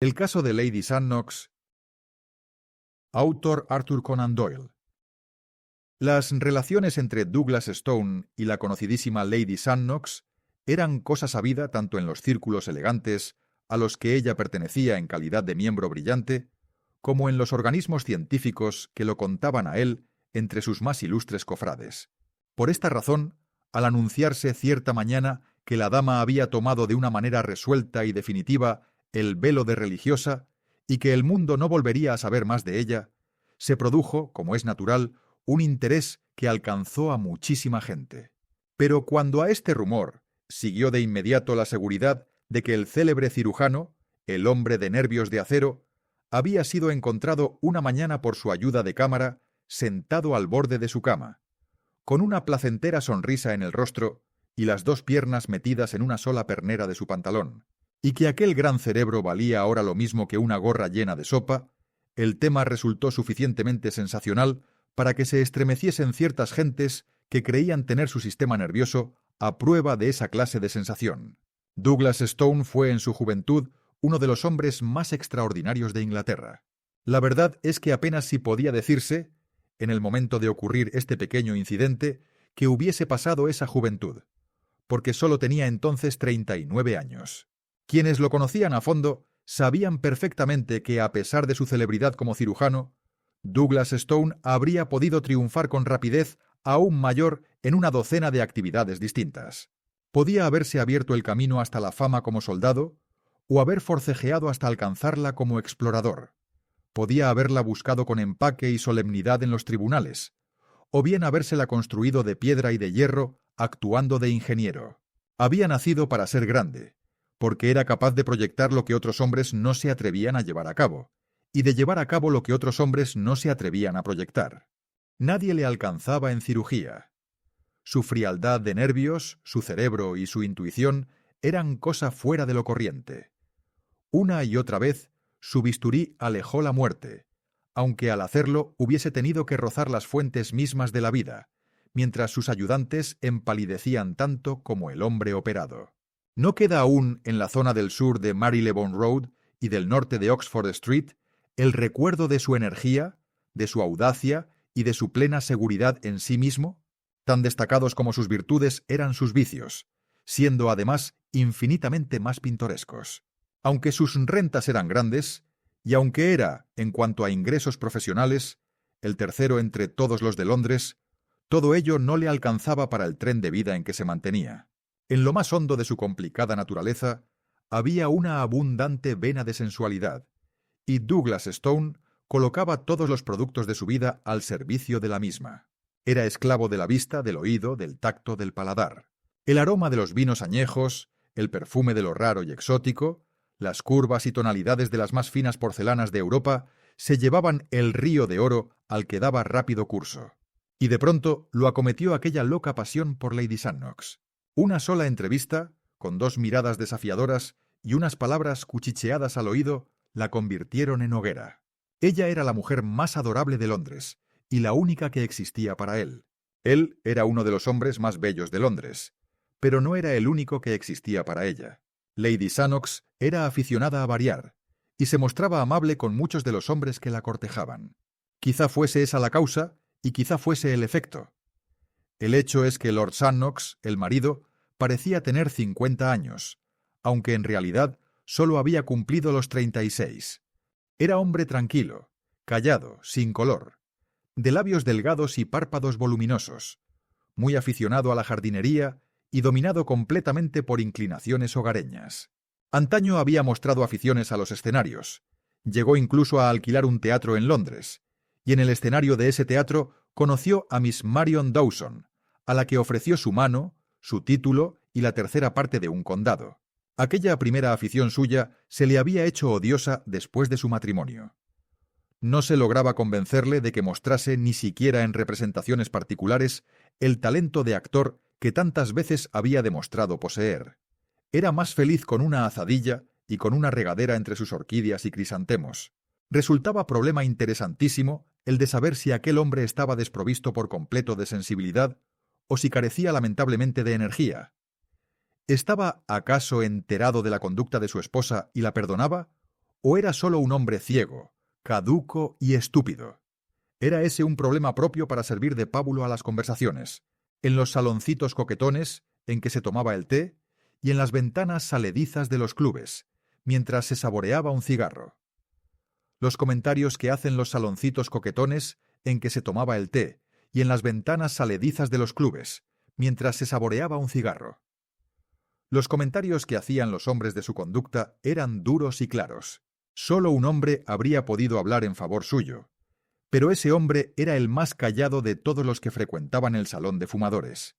El caso de Lady Sannox. Autor Arthur Conan Doyle. Las relaciones entre Douglas Stone y la conocidísima Lady Sannox eran cosa sabida tanto en los círculos elegantes a los que ella pertenecía en calidad de miembro brillante, como en los organismos científicos que lo contaban a él entre sus más ilustres cofrades. Por esta razón, al anunciarse cierta mañana que la dama había tomado de una manera resuelta y definitiva el velo de religiosa y que el mundo no volvería a saber más de ella, se produjo, como es natural, un interés que alcanzó a muchísima gente. Pero cuando a este rumor siguió de inmediato la seguridad de que el célebre cirujano, el hombre de nervios de acero, había sido encontrado una mañana por su ayuda de cámara, sentado al borde de su cama, con una placentera sonrisa en el rostro y las dos piernas metidas en una sola pernera de su pantalón, y que aquel gran cerebro valía ahora lo mismo que una gorra llena de sopa, el tema resultó suficientemente sensacional para que se estremeciesen ciertas gentes que creían tener su sistema nervioso a prueba de esa clase de sensación. Douglas Stone fue en su juventud uno de los hombres más extraordinarios de Inglaterra. La verdad es que apenas si podía decirse, en el momento de ocurrir este pequeño incidente, que hubiese pasado esa juventud, porque solo tenía entonces 39 años. Quienes lo conocían a fondo sabían perfectamente que, a pesar de su celebridad como cirujano, Douglas Stone habría podido triunfar con rapidez aún mayor en una docena de actividades distintas. Podía haberse abierto el camino hasta la fama como soldado, o haber forcejeado hasta alcanzarla como explorador. Podía haberla buscado con empaque y solemnidad en los tribunales, o bien habérsela construido de piedra y de hierro, actuando de ingeniero. Había nacido para ser grande, porque era capaz de proyectar lo que otros hombres no se atrevían a llevar a cabo, y de llevar a cabo lo que otros hombres no se atrevían a proyectar. Nadie le alcanzaba en cirugía. Su frialdad de nervios, su cerebro y su intuición eran cosa fuera de lo corriente. Una y otra vez, su bisturí alejó la muerte, aunque al hacerlo hubiese tenido que rozar las fuentes mismas de la vida, mientras sus ayudantes empalidecían tanto como el hombre operado. ¿No queda aún en la zona del sur de Marylebone Road y del norte de Oxford Street el recuerdo de su energía, de su audacia y de su plena seguridad en sí mismo? Tan destacados como sus virtudes eran sus vicios, siendo además infinitamente más pintorescos. Aunque sus rentas eran grandes, y aunque era, en cuanto a ingresos profesionales, el tercero entre todos los de Londres, todo ello no le alcanzaba para el tren de vida en que se mantenía. En lo más hondo de su complicada naturaleza había una abundante vena de sensualidad, y Douglas Stone colocaba todos los productos de su vida al servicio de la misma. Era esclavo de la vista, del oído, del tacto, del paladar. El aroma de los vinos añejos, el perfume de lo raro y exótico, las curvas y tonalidades de las más finas porcelanas de Europa se llevaban el río de oro al que daba rápido curso. Y de pronto lo acometió aquella loca pasión por Lady Sannox. Una sola entrevista, con dos miradas desafiadoras y unas palabras cuchicheadas al oído, la convirtieron en hoguera. Ella era la mujer más adorable de Londres, y la única que existía para él. Él era uno de los hombres más bellos de Londres, pero no era el único que existía para ella. Lady Sannox era aficionada a variar, y se mostraba amable con muchos de los hombres que la cortejaban. Quizá fuese esa la causa, y quizá fuese el efecto. El hecho es que Lord Sannox, el marido, parecía tener 50 años, aunque en realidad solo había cumplido los 36. Era hombre tranquilo, callado, sin color, de labios delgados y párpados voluminosos, muy aficionado a la jardinería y dominado completamente por inclinaciones hogareñas. Antaño había mostrado aficiones a los escenarios. Llegó incluso a alquilar un teatro en Londres, y en el escenario de ese teatro conoció a Miss Marion Dawson, a la que ofreció su mano, su título y la tercera parte de un condado. Aquella primera afición suya se le había hecho odiosa después de su matrimonio. No se lograba convencerle de que mostrase ni siquiera en representaciones particulares el talento de actor que tantas veces había demostrado poseer. Era más feliz con una azadilla y con una regadera entre sus orquídeas y crisantemos. Resultaba problema interesantísimo el de saber si aquel hombre estaba desprovisto por completo de sensibilidad o si carecía lamentablemente de energía. ¿Estaba acaso enterado de la conducta de su esposa y la perdonaba? ¿O era solo un hombre ciego, caduco y estúpido? ¿Era ese un problema propio para servir de pábulo a las conversaciones, en los saloncitos coquetones en que se tomaba el té y en las ventanas saledizas de los clubes, mientras se saboreaba un cigarro? Los comentarios que hacen los saloncitos coquetones en que se tomaba el té y en las ventanas saledizas de los clubes, mientras se saboreaba un cigarro. Los comentarios que hacían los hombres de su conducta eran duros y claros. Solo un hombre habría podido hablar en favor suyo, pero ese hombre era el más callado de todos los que frecuentaban el salón de fumadores.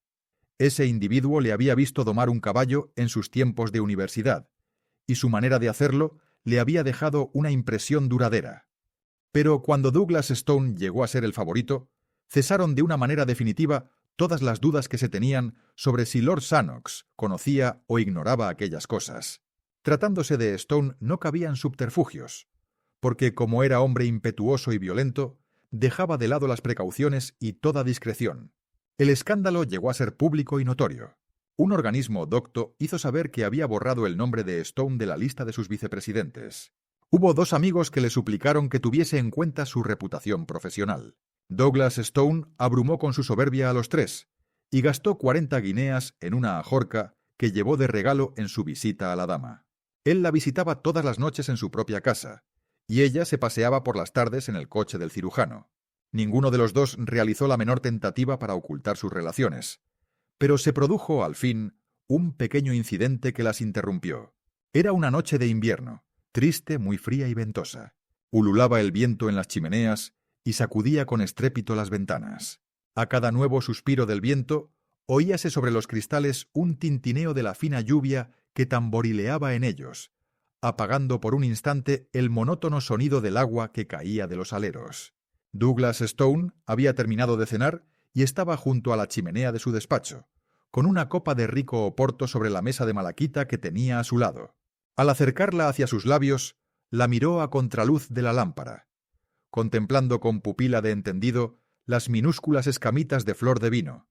Ese individuo le había visto domar un caballo en sus tiempos de universidad, y su manera de hacerlo le había dejado una impresión duradera. Pero cuando Douglas Stone llegó a ser el favorito, cesaron de una manera definitiva todas las dudas que se tenían sobre si Lord Sannox conocía o ignoraba aquellas cosas. Tratándose de Stone no cabían subterfugios, porque como era hombre impetuoso y violento, dejaba de lado las precauciones y toda discreción. El escándalo llegó a ser público y notorio. Un organismo docto hizo saber que había borrado el nombre de Stone de la lista de sus vicepresidentes. Hubo 2 amigos que le suplicaron que tuviese en cuenta su reputación profesional. Douglas Stone abrumó con su soberbia a los 3 y gastó 40 guineas en una ajorca que llevó de regalo en su visita a la dama. Él la visitaba todas las noches en su propia casa, y ella se paseaba por las tardes en el coche del cirujano. Ninguno de los 2 realizó la menor tentativa para ocultar sus relaciones, pero se produjo, al fin, un pequeño incidente que las interrumpió. Era una noche de invierno, triste, muy fría y ventosa. Ululaba el viento en las chimeneas y sacudía con estrépito las ventanas. A cada nuevo suspiro del viento, oíase sobre los cristales un tintineo de la fina lluvia que tamborileaba en ellos, apagando por un instante el monótono sonido del agua que caía de los aleros. Douglas Stone había terminado de cenar y estaba junto a la chimenea de su despacho, con una copa de rico oporto sobre la mesa de malaquita que tenía a su lado. Al acercarla hacia sus labios, la miró a contraluz de la lámpara, contemplando con pupila de entendido las minúsculas escamitas de flor de vino,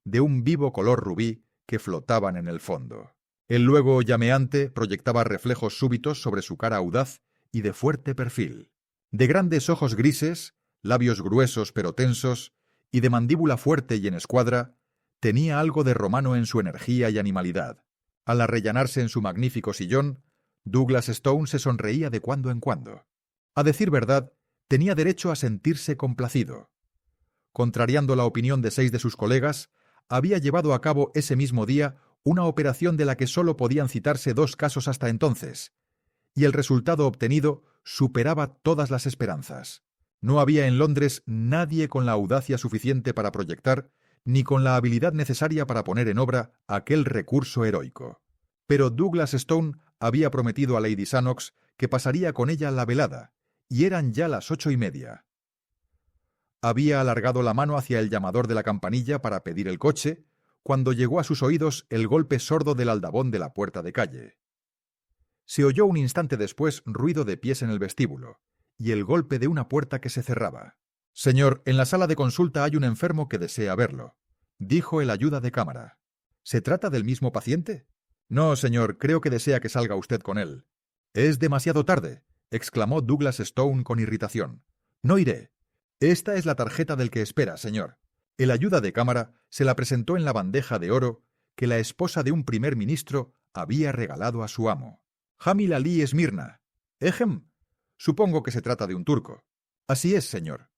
de un vivo color rubí que flotaban en el fondo. El luego llameante proyectaba reflejos súbitos sobre su cara audaz y de fuerte perfil. De grandes ojos grises, labios gruesos pero tensos, y de mandíbula fuerte y en escuadra, tenía algo de romano en su energía y animalidad. Al arrellanarse en su magnífico sillón, Douglas Stone se sonreía de cuando en cuando. A decir verdad, tenía derecho a sentirse complacido. Contrariando la opinión de 6 de sus colegas, había llevado a cabo ese mismo día una operación de la que sólo podían citarse 2 casos hasta entonces, y el resultado obtenido superaba todas las esperanzas. No había en Londres nadie con la audacia suficiente para proyectar, ni con la habilidad necesaria para poner en obra aquel recurso heroico. Pero Douglas Stone había prometido a Lady Sannox que pasaría con ella la velada, y eran ya las 8:30. Había alargado la mano hacia el llamador de la campanilla para pedir el coche, cuando llegó a sus oídos el golpe sordo del aldabón de la puerta de calle. Se oyó un instante después ruido de pies en el vestíbulo, y el golpe de una puerta que se cerraba. «Señor, en la sala de consulta hay un enfermo que desea verlo», dijo el ayuda de cámara. «¿Se trata del mismo paciente?» «No, señor, creo que desea que salga usted con él». «Es demasiado tarde», exclamó Douglas Stone con irritación. «No iré. Esta es la tarjeta del que espera, señor». El ayuda de cámara se la presentó en la bandeja de oro que la esposa de un primer ministro había regalado a su amo. «Jamil Ali Esmirna». «Ejem. Supongo que se trata de un turco». «Así es, señor».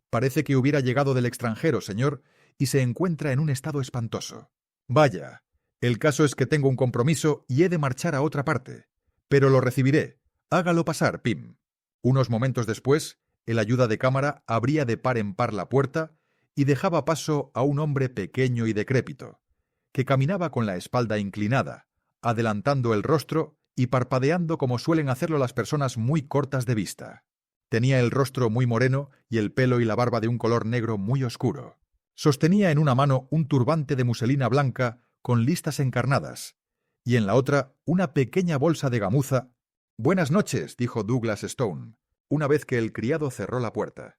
«Parece que hubiera llegado del extranjero, señor, y se encuentra en un estado espantoso». «Vaya, el caso es que tengo un compromiso y he de marchar a otra parte. Pero lo recibiré. Hágalo pasar, Pym». Unos momentos después, el ayuda de cámara abría de par en par la puerta y dejaba paso a un hombre pequeño y decrépito, que caminaba con la espalda inclinada, adelantando el rostro y parpadeando como suelen hacerlo las personas muy cortas de vista. Tenía el rostro muy moreno y el pelo y la barba de un color negro muy oscuro. Sostenía en una mano un turbante de muselina blanca con listas encarnadas, y en la otra una pequeña bolsa de gamuza. «Buenas noches», dijo Douglas Stone, una vez que el criado cerró la puerta.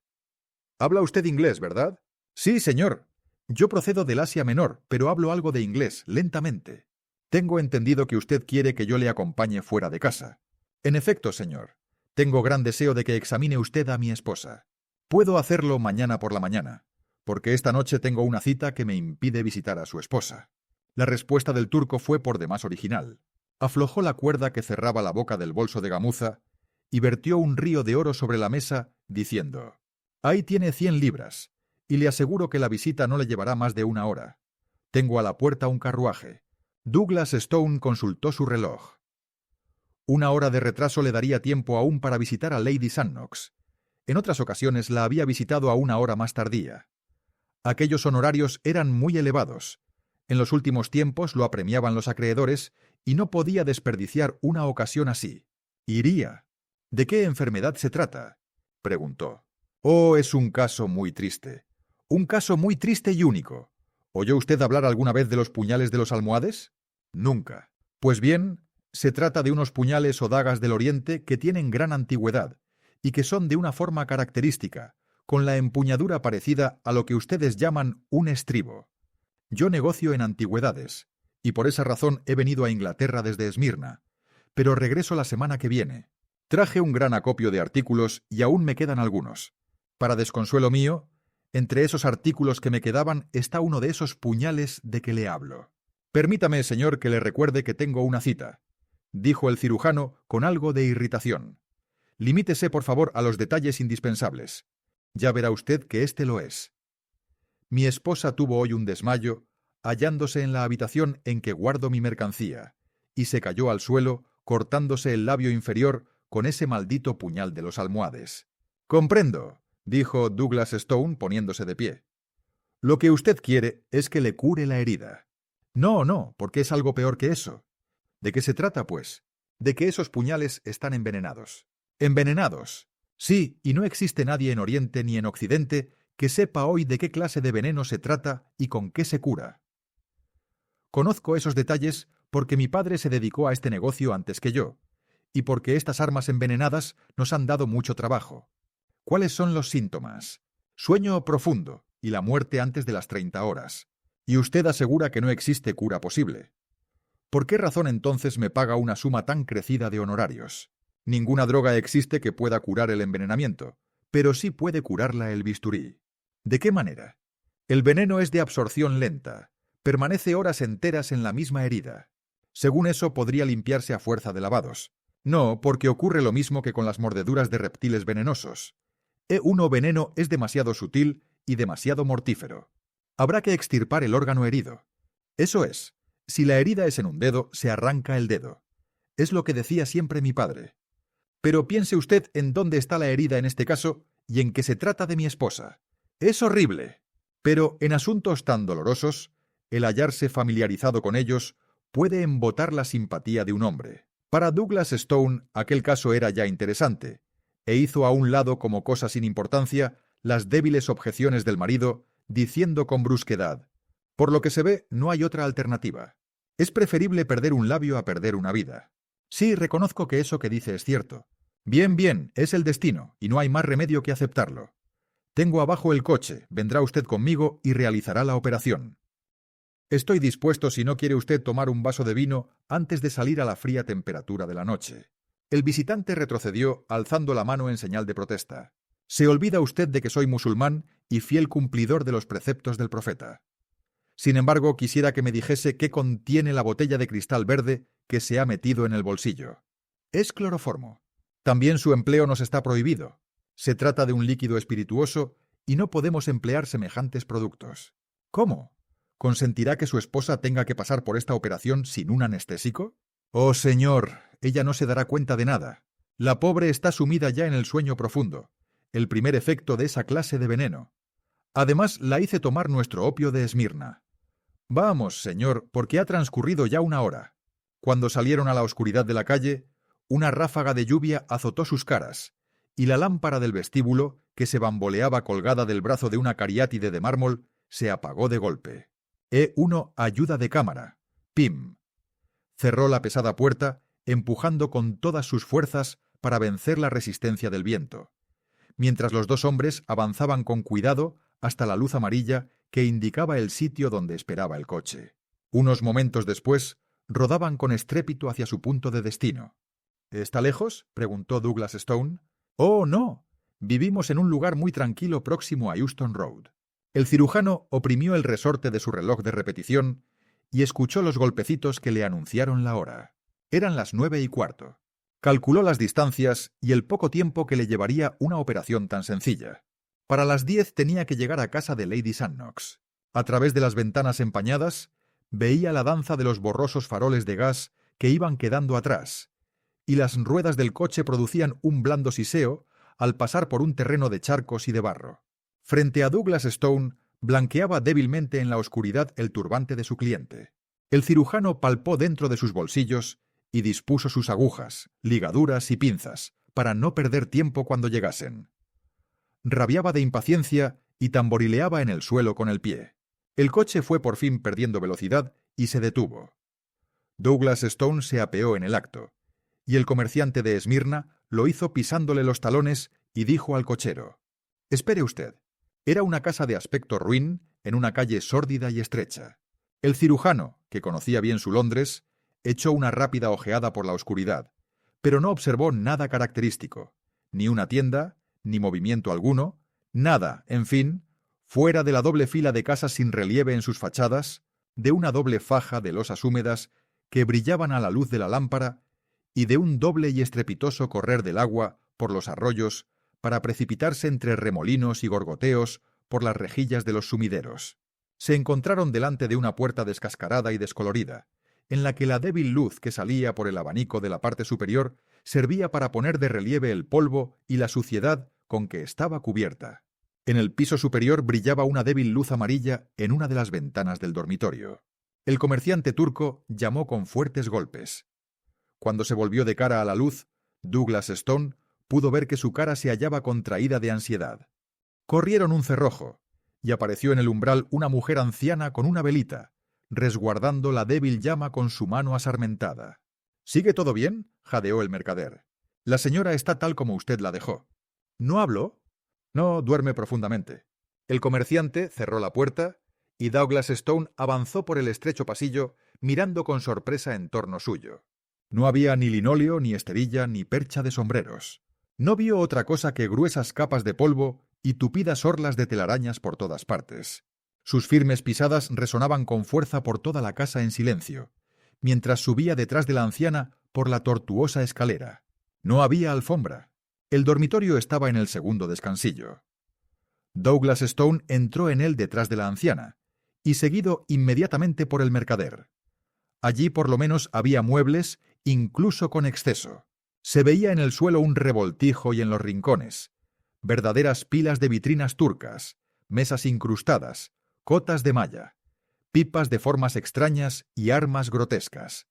«Habla usted inglés, ¿verdad?» «Sí, señor. Yo procedo del Asia Menor, pero hablo algo de inglés, lentamente. Tengo entendido que usted quiere que yo le acompañe fuera de casa». «En efecto, señor. Tengo gran deseo de que examine usted a mi esposa. Puedo hacerlo mañana por la mañana, porque esta noche tengo una cita que me impide visitar a su esposa. La respuesta del turco fue por demás original. Aflojó la cuerda que cerraba la boca del bolso de gamuza y vertió un río de oro sobre la mesa, diciendo: «Ahí tiene 100 libras, y le aseguro que la visita no le llevará más de 1 hora. Tengo a la puerta un carruaje». Douglas Stone consultó su reloj. 1 hora de retraso le daría tiempo aún para visitar a Lady Sannox. En otras ocasiones la había visitado a 1 hora más tardía. Aquellos honorarios eran muy elevados. En los últimos tiempos lo apremiaban los acreedores y no podía desperdiciar una ocasión así. Iría. «¿De qué enfermedad se trata?», preguntó. «Oh, es un caso muy triste. Un caso muy triste y único. ¿Oyó usted hablar alguna vez de los puñales de los almohades? Nunca. Pues bien, se trata de unos puñales o dagas del Oriente que tienen gran antigüedad y que son de una forma característica, con la empuñadura parecida a lo que ustedes llaman un estribo. Yo negocio en antigüedades, y por esa razón he venido a Inglaterra desde Esmirna, pero regreso la semana que viene. Traje un gran acopio de artículos y aún me quedan algunos. Para desconsuelo mío, entre esos artículos que me quedaban está uno de esos puñales de que le hablo. Permítame, señor, que le recuerde que tengo una cita», dijo el cirujano con algo de irritación. «Limítese, por favor, a los detalles indispensables. Ya verá usted que este lo es. Mi esposa tuvo hoy un desmayo, hallándose en la habitación en que guardo mi mercancía, y se cayó al suelo, cortándose el labio inferior con ese maldito puñal de los almohades». «Comprendo», dijo Douglas Stone poniéndose de pie. «Lo que usted quiere es que le cure la herida». «No, porque es algo peor que eso». «¿De qué se trata, pues?». «De que esos puñales están envenenados». «¿Envenenados?». «Sí, y no existe nadie en Oriente ni en Occidente que sepa hoy de qué clase de veneno se trata y con qué se cura. Conozco esos detalles porque mi padre se dedicó a este negocio antes que yo, y porque estas armas envenenadas nos han dado mucho trabajo. ¿Cuáles son los síntomas? Sueño profundo y la muerte antes de las 30 horas. Y usted asegura que no existe cura posible. ¿Por qué razón entonces me paga una suma tan crecida de honorarios? Ninguna droga existe que pueda curar el envenenamiento, pero sí puede curarla el bisturí. ¿De qué manera? El veneno es de absorción lenta. Permanece horas enteras en la misma herida. Según eso, podría limpiarse a fuerza de lavados. No, porque ocurre lo mismo que con las mordeduras de reptiles venenosos. E1 veneno es demasiado sutil y demasiado mortífero. Habrá que extirpar el órgano herido. Eso es, si la herida es en un dedo, se arranca el dedo. Es lo que decía siempre mi padre. Pero piense usted en dónde está la herida en este caso y en que se trata de mi esposa. Es horrible. Pero en asuntos tan dolorosos, el hallarse familiarizado con ellos puede embotar la simpatía de un hombre. Para Douglas Stone aquel caso era ya interesante, e hizo a un lado como cosa sin importancia las débiles objeciones del marido, diciendo con brusquedad: «Por lo que se ve, no hay otra alternativa. Es preferible perder un labio a perder una vida». «Sí, reconozco que eso que dice es cierto». Bien, es el destino, y no hay más remedio que aceptarlo. Tengo abajo el coche, vendrá usted conmigo y realizará la operación. Estoy dispuesto si no quiere usted tomar un vaso de vino antes de salir a la fría temperatura de la noche». El visitante retrocedió, alzando la mano en señal de protesta. «Se olvida usted de que soy musulmán y fiel cumplidor de los preceptos del profeta. Sin embargo, quisiera que me dijese qué contiene la botella de cristal verde que se ha metido en el bolsillo». «Es cloroformo. También su empleo nos está prohibido. Se trata de un líquido espirituoso y no podemos emplear semejantes productos». «¿Cómo? ¿Consentirá que su esposa tenga que pasar por esta operación sin un anestésico?» «Oh, señor, ella no se dará cuenta de nada. La pobre está sumida ya en el sueño profundo, el primer efecto de esa clase de veneno. Además, la hice tomar nuestro opio de Esmirna. Vamos, señor, porque ha transcurrido ya 1 hora». Cuando salieron a la oscuridad de la calle, una ráfaga de lluvia azotó sus caras, y la lámpara del vestíbulo, que se bamboleaba colgada del brazo de una cariátide de mármol, se apagó de golpe. E1 ayuda de cámara. Pim. Cerró la pesada puerta, empujando con todas sus fuerzas para vencer la resistencia del viento, mientras los dos hombres avanzaban con cuidado hasta la luz amarilla que indicaba el sitio donde esperaba el coche. Unos momentos después, rodaban con estrépito hacia su punto de destino. ¿Está lejos?, preguntó Douglas Stone. «Oh, no. Vivimos en un lugar muy tranquilo próximo a Euston Road». El cirujano oprimió el resorte de su reloj de repetición y escuchó los golpecitos que le anunciaron la hora. Eran las 9:15. Calculó las distancias y el poco tiempo que le llevaría una operación tan sencilla. Para las 10 tenía que llegar a casa de Lady Sandnox. A través de las ventanas empañadas, veía la danza de los borrosos faroles de gas que iban quedando atrás, y las ruedas del coche producían un blando siseo al pasar por un terreno de charcos y de barro. Frente a Douglas Stone, blanqueaba débilmente en la oscuridad el turbante de su cliente. El cirujano palpó dentro de sus bolsillos y dispuso sus agujas, ligaduras y pinzas, para no perder tiempo cuando llegasen. Rabiaba de impaciencia y tamborileaba en el suelo con el pie. El coche fue por fin perdiendo velocidad y se detuvo. Douglas Stone se apeó en el acto, y el comerciante de Esmirna lo hizo pisándole los talones y dijo al cochero: «Espere usted». Era una casa de aspecto ruin en una calle sórdida y estrecha. El cirujano, que conocía bien su Londres, echó una rápida ojeada por la oscuridad, pero no observó nada característico, ni una tienda, ni movimiento alguno, nada, en fin, fuera de la doble fila de casas sin relieve en sus fachadas, de una doble faja de losas húmedas que brillaban a la luz de la lámpara y de un doble y estrepitoso correr del agua por los arroyos para precipitarse entre remolinos y gorgoteos por las rejillas de los sumideros. Se encontraron delante de una puerta descascarada y descolorida, en la que la débil luz que salía por el abanico de la parte superior servía para poner de relieve el polvo y la suciedad con que estaba cubierta. En el piso superior brillaba una débil luz amarilla en una de las ventanas del dormitorio. El comerciante turco llamó con fuertes golpes. Cuando se volvió de cara a la luz, Douglas Stone pudo ver que su cara se hallaba contraída de ansiedad. Corrieron un cerrojo, y apareció en el umbral una mujer anciana con una velita, resguardando la débil llama con su mano asarmentada. «¿Sigue todo bien?», jadeó el mercader. «La señora está tal como usted la dejó». «¿No habló?». «No, duerme profundamente». El comerciante cerró la puerta y Douglas Stone avanzó por el estrecho pasillo mirando con sorpresa en torno suyo. No había ni linóleo, ni esterilla, ni percha de sombreros. No vio otra cosa que gruesas capas de polvo y tupidas orlas de telarañas por todas partes. Sus firmes pisadas resonaban con fuerza por toda la casa en silencio, mientras subía detrás de la anciana por la tortuosa escalera. No había alfombra. El dormitorio estaba en el segundo descansillo. Douglas Stone entró en él detrás de la anciana, y seguido inmediatamente por el mercader. Allí por lo menos había muebles, incluso con exceso. Se veía en el suelo un revoltijo y en los rincones, verdaderas pilas de vitrinas turcas, mesas incrustadas, cotas de malla, pipas de formas extrañas y armas grotescas.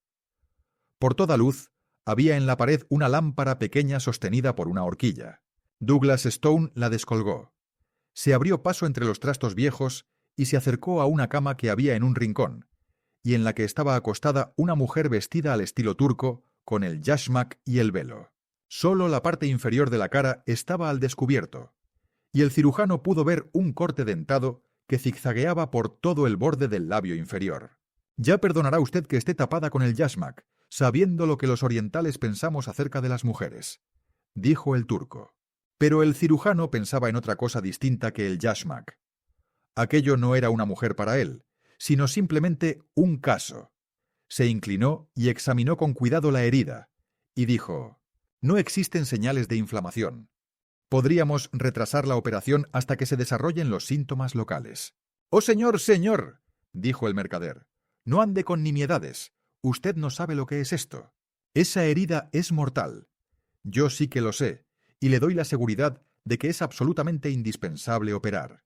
Por toda luz, había en la pared una lámpara pequeña sostenida por una horquilla. Douglas Stone la descolgó. Se abrió paso entre los trastos viejos y se acercó a una cama que había en un rincón, y en la que estaba acostada una mujer vestida al estilo turco, con el yashmak y el velo. Solo la parte inferior de la cara estaba al descubierto, y el cirujano pudo ver un corte dentado que zigzagueaba por todo el borde del labio inferior. «Ya perdonará usted que esté tapada con el yashmak, sabiendo lo que los orientales pensamos acerca de las mujeres», dijo el turco. Pero el cirujano pensaba en otra cosa distinta que el yashmak. Aquello no era una mujer para él, sino simplemente un caso. Se inclinó y examinó con cuidado la herida, y dijo: «No existen señales de inflamación. Podríamos retrasar la operación hasta que se desarrollen los síntomas locales». «¡Oh, señor, señor!», dijo el mercader. «No ande con nimiedades. Usted no sabe lo que es esto. Esa herida es mortal. Yo sí que lo sé, y le doy la seguridad de que es absolutamente indispensable operar.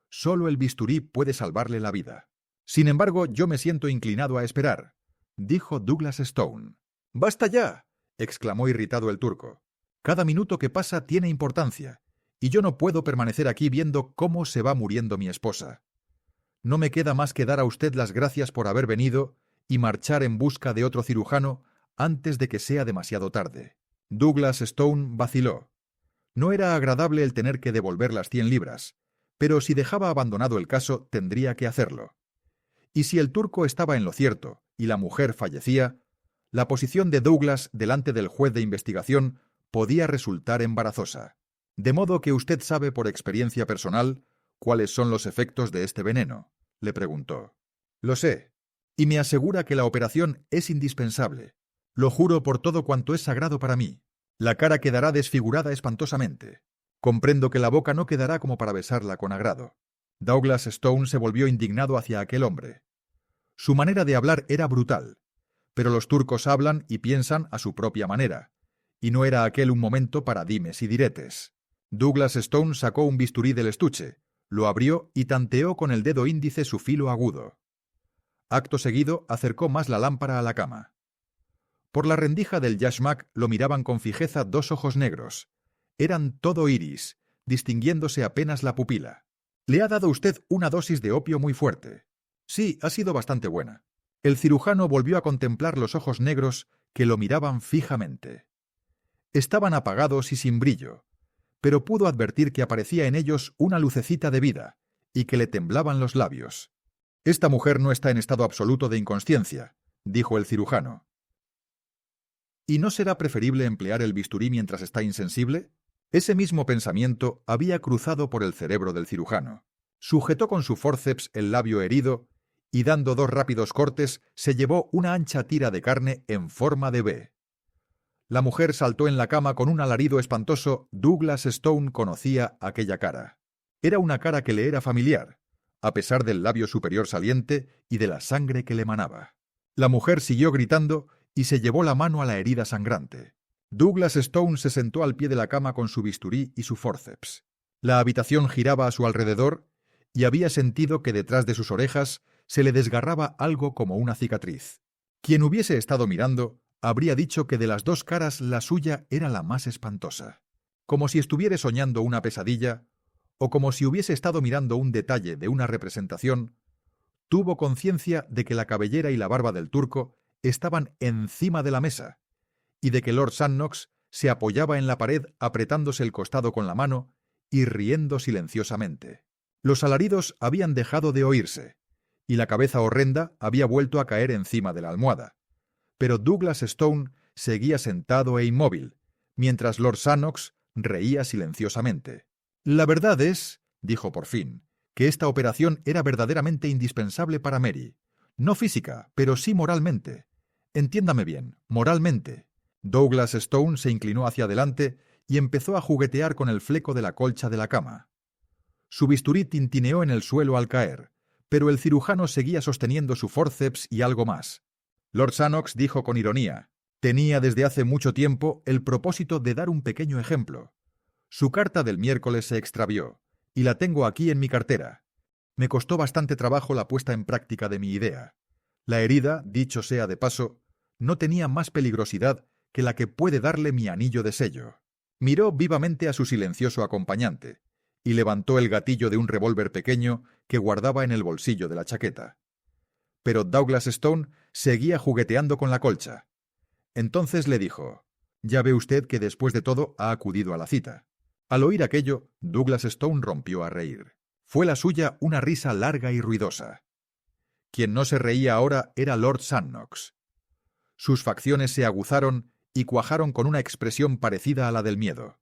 Solo el bisturí puede salvarle la vida. Sin embargo, yo me siento inclinado a esperar», dijo Douglas Stone. «¡Basta ya!», exclamó irritado el turco. «Cada minuto que pasa tiene importancia, y yo no puedo permanecer aquí viendo cómo se va muriendo mi esposa. No me queda más que dar a usted las gracias por haber venido y marchar en busca de otro cirujano antes de que sea demasiado tarde». Douglas Stone vaciló. No era agradable el tener que devolver las 100 libras, pero si dejaba abandonado el caso tendría que hacerlo. Y si el turco estaba en lo cierto y la mujer fallecía, La posición de Douglas delante del juez de investigación podía resultar embarazosa. «De modo que usted sabe por experiencia personal cuáles son los efectos de este veneno», le preguntó. «Lo sé, y me asegura que la operación es indispensable. Lo juro por todo cuanto es sagrado para mí. La cara quedará desfigurada espantosamente. Comprendo que la boca no quedará como para besarla con agrado». Douglas Stone se volvió indignado hacia aquel hombre. Su manera de hablar era brutal, pero los turcos hablan y piensan a su propia manera, y no era aquel un momento para dimes y diretes. Douglas Stone sacó un bisturí del estuche, lo abrió y tanteó con el dedo índice su filo agudo. Acto seguido acercó más la lámpara a la cama. Por la rendija del yashmak lo miraban con fijeza dos ojos negros. Eran todo iris, distinguiéndose apenas la pupila. «Le ha dado usted una dosis de opio muy fuerte». «Sí, ha sido bastante buena». El cirujano volvió a contemplar los ojos negros que lo miraban fijamente. Estaban apagados y sin brillo, pero pudo advertir que aparecía en ellos una lucecita de vida y que le temblaban los labios. «Esta mujer no está en estado absoluto de inconsciencia», dijo el cirujano. «¿Y no será preferible emplear el bisturí mientras está insensible?». Ese mismo pensamiento había cruzado por el cerebro del cirujano. Sujetó con su forceps el labio herido y, dando dos rápidos cortes, se llevó una ancha tira de carne en forma de V. La mujer saltó en la cama con un alarido espantoso. Douglas Stone conocía aquella cara. Era una cara que le era familiar, a pesar del labio superior saliente y de la sangre que le manaba. La mujer siguió gritando y se llevó la mano a la herida sangrante. Douglas Stone se sentó al pie de la cama con su bisturí y su forceps. La habitación giraba a su alrededor y había sentido que detrás de sus orejas se le desgarraba algo como una cicatriz. Quien hubiese estado mirando habría dicho que de las dos caras la suya era la más espantosa. Como si estuviera soñando una pesadilla, o como si hubiese estado mirando un detalle de una representación, tuvo conciencia de que la cabellera y la barba del turco estaban encima de la mesa, y de que Lord Sannox se apoyaba en la pared apretándose el costado con la mano y riendo silenciosamente. Los alaridos habían dejado de oírse, y la cabeza horrenda había vuelto a caer encima de la almohada. Pero Douglas Stone seguía sentado e inmóvil, mientras Lord Sannox reía silenciosamente. «La verdad es», dijo por fin, «que esta operación era verdaderamente indispensable para Mary. No física, pero sí moralmente. Entiéndame bien, moralmente». Douglas Stone se inclinó hacia adelante y empezó a juguetear con el fleco de la colcha de la cama. Su bisturí tintineó en el suelo al caer, pero el cirujano seguía sosteniendo su forceps y algo más. Lord Sannox dijo con ironía: «Tenía desde hace mucho tiempo el propósito de dar un pequeño ejemplo. Su carta del miércoles se extravió, y la tengo aquí en mi cartera. Me costó bastante trabajo la puesta en práctica de mi idea. La herida, dicho sea de paso, no tenía más peligrosidad que la que puede darle mi anillo de sello». Miró vivamente a su silencioso acompañante y levantó el gatillo de un revólver pequeño que guardaba en el bolsillo de la chaqueta. Pero Douglas Stone seguía jugueteando con la colcha. Entonces le dijo: «Ya ve usted que después de todo ha acudido a la cita». Al oír aquello, Douglas Stone rompió a reír. Fue la suya una risa larga y ruidosa. Quien no se reía ahora era Lord Sannox. Sus facciones se aguzaron y cuajaron con una expresión parecida a la del miedo.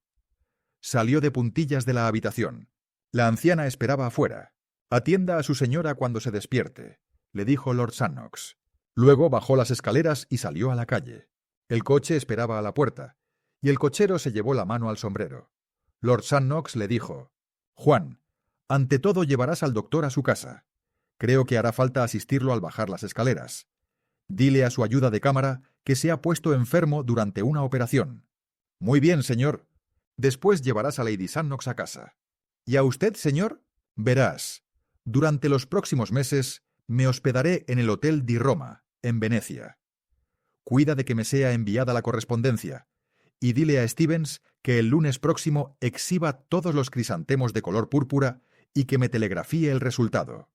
Salió de puntillas de la habitación. La anciana esperaba afuera. «Atienda a su señora cuando se despierte», le dijo Lord Sannox. Luego bajó las escaleras y salió a la calle. El coche esperaba a la puerta, y el cochero se llevó la mano al sombrero. Lord Sannox le dijo: «Juan, ante todo llevarás al doctor a su casa. Creo que hará falta asistirlo al bajar las escaleras. Dile a su ayuda de cámara que se ha puesto enfermo durante una operación». «Muy bien, señor». «Después llevarás a Lady Sannox a casa». «¿Y a usted, señor?» «Verás, durante los próximos meses me hospedaré en el Hotel di Roma, en Venecia. Cuida de que me sea enviada la correspondencia, y dile a Stevens que el lunes próximo exhiba todos los crisantemos de color púrpura y que me telegrafíe el resultado».